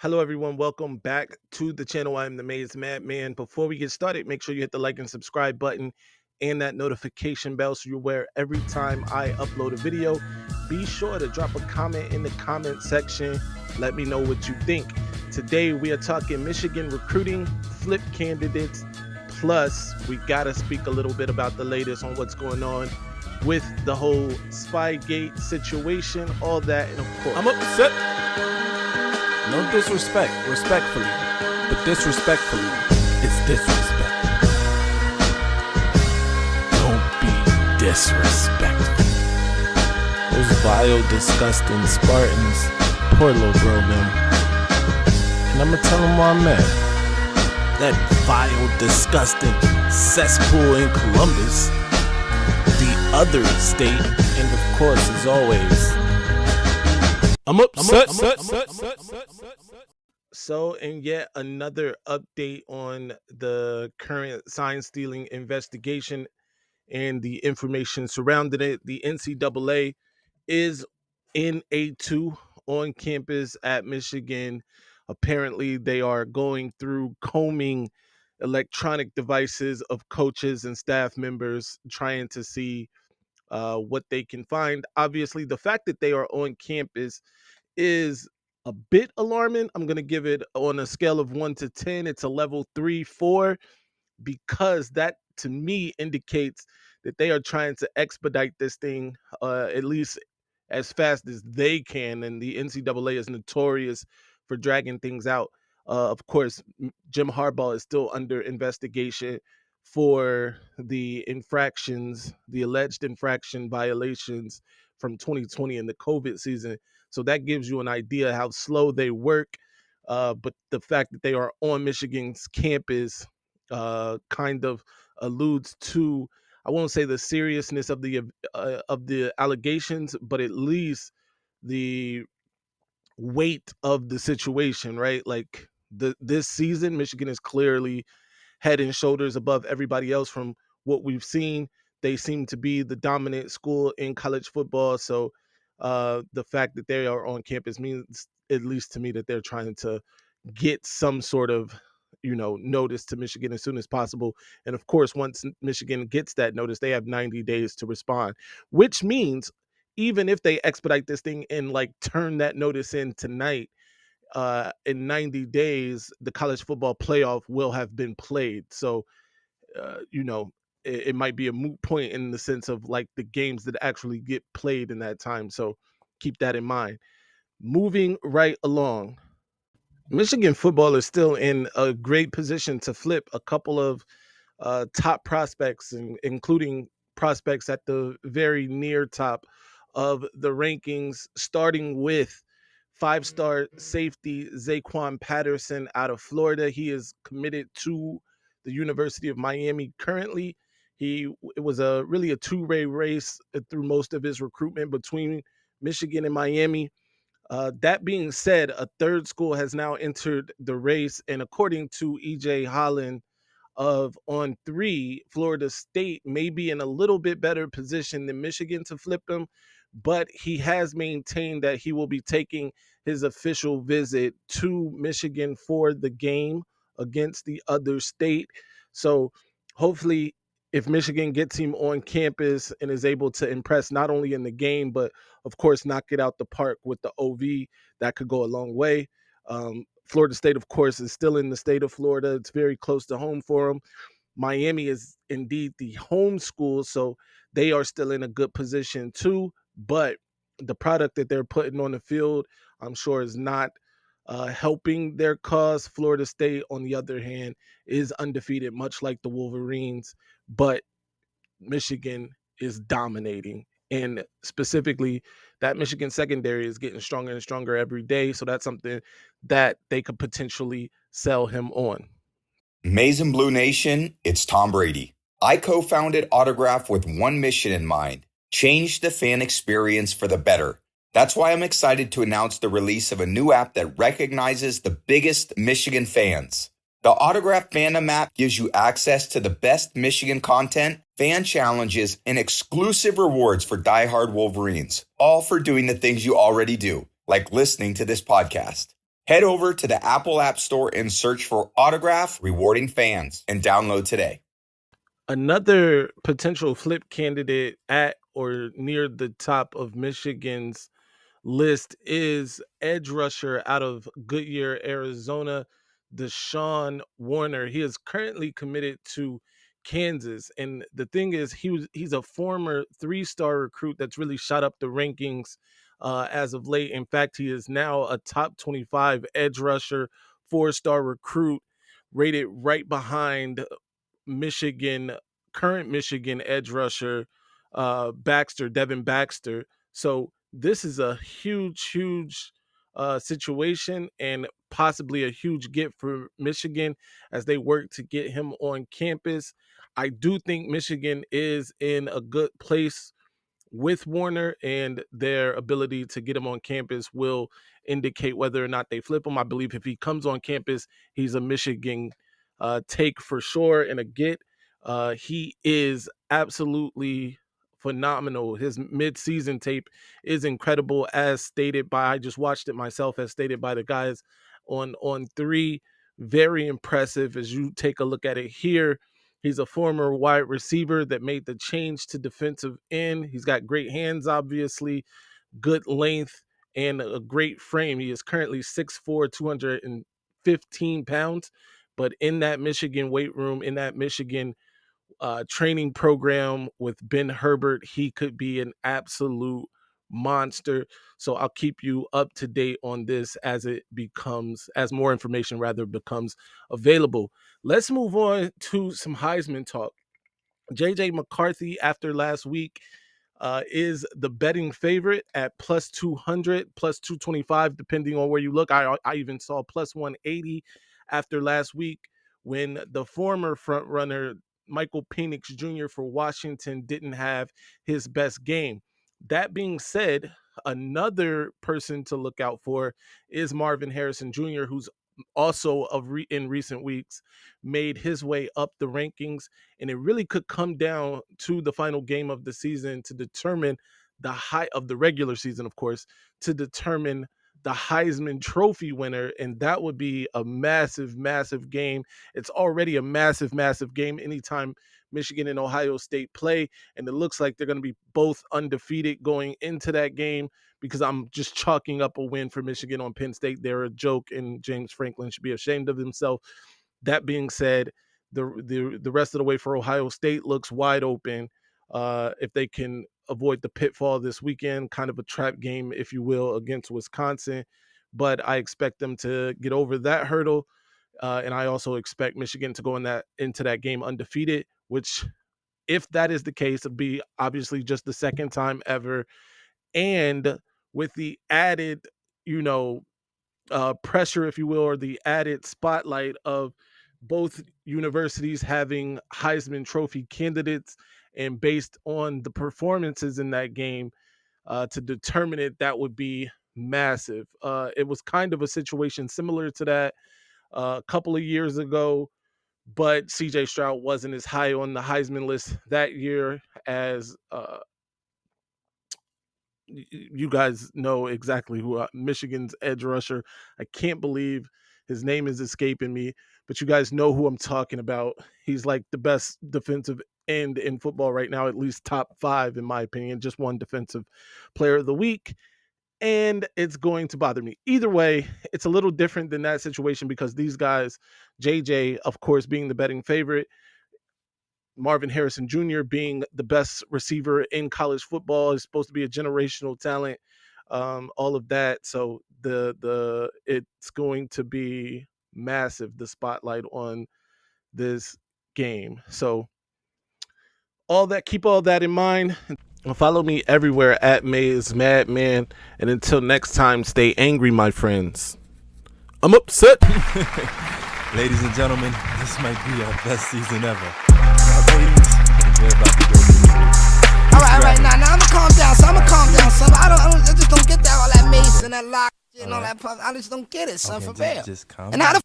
Hello, everyone. Welcome back to the channel. I'm the Maize Madman. Before we get started, make sure you hit the like and subscribe button and that notification bell so you're aware every time I upload a video. Be sure to drop a comment in the comment section. Let me know what you think. Today, we are talking Michigan recruiting, flip candidates, plus we got to speak a little bit about the latest on what's going on with the whole Spygate situation, all that, and of course, I'm upset. No disrespect, respectfully, but disrespectfully, it's disrespect. Don't be disrespectful. Those vile, disgusting Spartans, poor little girl, them. And I'ma tell them where I'm at. That vile, disgusting cesspool in Columbus, the other state, and of course, as always, I'm upset. So, and yet another update on the current sign stealing investigation and the information surrounding it. The NCAA is in A2 on campus at Michigan. Apparently, they are going through combing electronic devices of coaches and staff members, trying to see what they can find. Obviously, the fact that they are on campus is a bit alarming. I'm going to give it on a scale of 1 to 10. It's a level 3, 4, because that to me indicates that they are trying to expedite this thing at least as fast as they can. And the NCAA is notorious for dragging things out. Of course, Jim Harbaugh is still under investigation for the infractions, the alleged infraction violations from 2020 in the COVID season. So that gives you an idea how slow they work. But the fact that they are on Michigan's campus kind of alludes to, I won't say the seriousness of the allegations, but at least the weight of the situation, right? Like this season, Michigan is clearly head and shoulders above everybody else from what we've seen. They seem to be the dominant school in college football. So the fact that they are on campus means, at least to me, that they're trying to get some sort of notice to Michigan as soon as possible. And of course, once Michigan gets that notice, they have 90 days to respond, which means even if they expedite this thing and like turn that notice in tonight, in 90 days, the college football playoff will have been played. So, it might be a moot point in the sense of like the games that actually get played in that time. So keep that in mind. Moving right along, Michigan football is still in a great position to flip a couple of top prospects, including prospects at the very near top of the rankings, starting with five-star safety Zaquan Patterson out of Florida. He is committed to the University of Miami currently. It was really a two-way race through most of his recruitment between Michigan and Miami. That being said, a third school has now entered the race, and according to EJ Holland of On Three, Florida State may be in a little bit better position than Michigan to flip him, but he has maintained that he will be taking his official visit to Michigan for the game against the other state. So hopefully, if Michigan gets him on campus and is able to impress not only in the game, but of course, knock it out the park with the OV, that could go a long way. Florida State, of course, is still in the state of Florida. It's very close to home for them. Miami is indeed the home school, so they are still in a good position too. But the product that they're putting on the field, I'm sure, is not helping their cause. Florida State, on the other hand, is undefeated, much like the Wolverines, but Michigan is dominating. And specifically, that Michigan secondary is getting stronger and stronger every day. So that's something that they could potentially sell him on. Maize and Blue Nation, it's Tom Brady. I co-founded Autograph with one mission in mind: change the fan experience for the better. That's why I'm excited to announce the release of a new app that recognizes the biggest Michigan fans. The Autograph Fandom app gives you access to the best Michigan content, fan challenges, and exclusive rewards for diehard Wolverines, all for doing the things you already do, like listening to this podcast. Head over to the Apple App Store and search for Autograph Rewarding Fans and download today. Another potential flip candidate at or near the top of Michigan's list is edge rusher out of Goodyear, Arizona, Deshawn Warner. He is currently committed to Kansas, and the thing is, he's a former 3-star recruit that's really shot up the rankings as of late. In fact, he is now a top 25 edge rusher, 4-star recruit, rated right behind Michigan, current Michigan edge rusher, Devin Baxter. So this is a huge situation and possibly a huge get for Michigan as they work to get him on campus. I do think Michigan is in a good place with Warner, and their ability to get him on campus will indicate whether or not they flip him. I believe if he comes on campus, he's a Michigan take for sure and a get. He is absolutely phenomenal. His mid-season tape is incredible, as stated by, I just watched it myself, as stated by the guys on 3. Very impressive as you take a look at it here. He's a former wide receiver that made the change to defensive end. He's got great hands, obviously, good length, and a great frame. He is currently 6'4", 215 pounds. But in that Michigan weight room, in that Michigan training program with Ben Herbert, he could be an absolute monster. So I'll keep you up to date on this as more information rather becomes available. Let's move on to some Heisman talk. JJ McCarthy, after last week, is the betting favorite at plus 200, plus 225, depending on where you look. I even saw plus 180 after last week when the former front runner, Michael Penix Jr. for Washington, didn't have his best game. That being said, another person to look out for is Marvin Harrison Jr., who's also in recent weeks made his way up the rankings, and it really could come down to the final game of the season to determine the height of the regular season, of course, to determine the Heisman Trophy winner, and that would be a massive game. It's already a massive game anytime Michigan and Ohio State play, and it looks like they're going to be both undefeated going into that game, because I'm just chalking up a win for Michigan on Penn State. They're a joke, and James Franklin should be ashamed of himself. That being said, the rest of the way for Ohio State looks wide open. If they can avoid the pitfall this weekend, kind of a trap game, if you will, against Wisconsin. But I expect them to get over that hurdle. And I also expect Michigan to go into that game undefeated, which, if that is the case, would be obviously just the second time ever. And with the added, pressure, if you will, or the added spotlight of both universities having Heisman Trophy candidates, and based on the performances in that game, to determine it, that would be massive. It was kind of a situation similar to that a couple of years ago, but CJ Stroud wasn't as high on the Heisman list that year as you guys know exactly who Michigan's edge rusher. I can't believe his name is escaping me, but you guys know who I'm talking about. He's like the best defensive end in football right now, at least top 5 in my opinion. Just won Defensive Player of the Week, and it's going to bother me. Either way, it's a little different than that situation because these guys, JJ, of course, being the betting favorite, Marvin Harrison Jr. being the best receiver in college football, is supposed to be a generational talent, all of that. So it's going to be massive, the spotlight on this game. So keep all that in mind. Follow me everywhere at Maize Madman. And until next time, stay angry, my friends. I'm upset. Ladies and gentlemen, this might be our best season ever. We're about to go all right, now I'ma calm down, son. I just don't get that, all that mace and that lock and all that puff. I just don't get it, son, for real. Just calm and how the